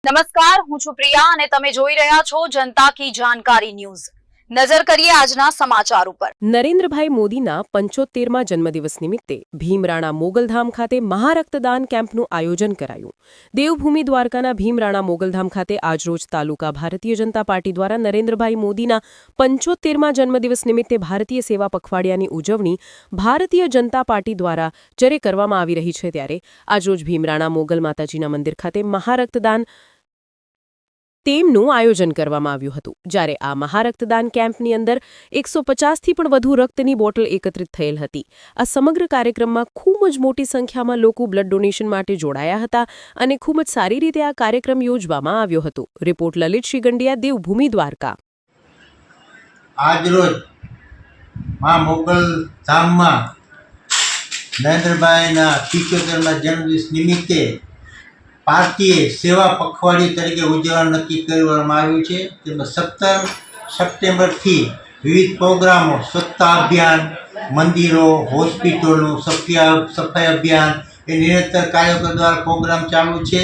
નમસ્કાર, હું છું પ્રિયા અને તમે જોઈ રહ્યા છો જનતા કી જાણકારી ન્યૂઝ। નજર કરીએ આજના સમાચાર ઉપર। નરેન્દ્રભાઈ મોદીના 75મા જન્મદિવસ નિમિત્તે ભીમરાણા મોગલધામ ખાતે મહારક્તદાન કેમ્પનું આયોજન કરાયું। દેવભૂમિ દ્વારકાના ભીમરાણા મોગલધામ ખાતે આજરોજ તાલુકા ભારતીય જનતા પાર્ટી દ્વારા નરેન્દ્રભાઈ મોદીના 75મા જન્મદિવસ નિમિત્તે ભારતીય સેવા પખવાડિયાની ઉજવણી ભારતીય જનતા પાર્ટી દ્વારા જ્યારે કરવામાં આવી રહી છે, ત્યારે આજરોજ ભીમરાણા મોગલ માતાજીના મંદિર ખાતે મહારક્તદાન તેમનું આયોજન કરવામાં આવ્યું હતું। જ્યારે આ મહારક્તદાન કેમ્પની અંદર 150થી પણ વધુ રક્તની બોટલ એકત્રિત થયેલ હતી। આ સમગ્ર કાર્યક્રમમાં ખૂબ જ મોટી સંખ્યામાં લોકો બ્લડ ડોનેશન માટે જોડાયા હતા અને ખૂબ જ સારી રીતે આ કાર્યક્રમ યોજવામાં આવ્યો હતો। રિપોર્ટ લલિત શ્રીગંડિયા, દેવભૂમિ દ્વારકા। આજરોજ મા મોગલ ધામમાં નરેન્દ્રભાઈના 75મા જન્મદિવસ નિમિત્તે ભારતીય સેવા પખવાડિયું તરીકે ઉજવવાનું નક્કી કરવામાં આવ્યું છે। તેમાં 17 સપ્ટેમ્બરથી વિવિધ પ્રોગ્રામો, સ્વચ્છતા અભિયાન, મંદિરો, હોસ્પિટલો, સફાઈ અભિયાન એ નિરંતર કાર્યકરો દ્વારા પ્રોગ્રામ ચાલુ છે।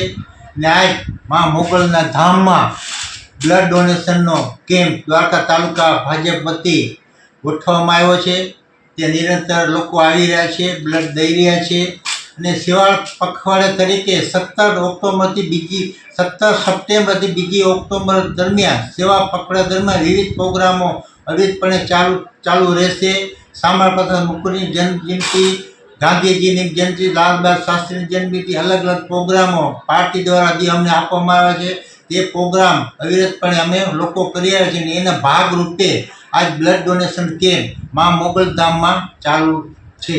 અને આજ મા મોગલના ધામમાં બ્લડ ડોનેશનનો કેમ્પ દ્વારકા તાલુકા ભાજપ વતી ગોઠવવામાં આવ્યો છે। તે નિરંતર લોકો આવી રહ્યા છે, બ્લડ દઈ રહ્યા છે અને સેવા પખવાડિયા તરીકે 17 સપ્ટેમ્બરથી 2 ઓક્ટોબર દરમિયાન સેવા પખવાડિયા દરમિયાન વિવિધ પ્રોગ્રામો અવિરતપણે ચાલુ રહેશે। સામરપત્ર મુકુની જન્મજયંતિ, ગાંધીજીની જયંતિ, લાલ બહાદુર શાસ્ત્રીની જન્મજયંતિ, અલગ અલગ પ્રોગ્રામો પાર્ટી દ્વારા જે અમને આપવામાં આવે છે તે પ્રોગ્રામ અવિરતપણે અમે લોકો કરી રહ્યા છીએ। એના ભાગરૂપે આજ બ્લડ ડોનેશન કેમ્પ મા મોગલધામમાં ચાલુ છે।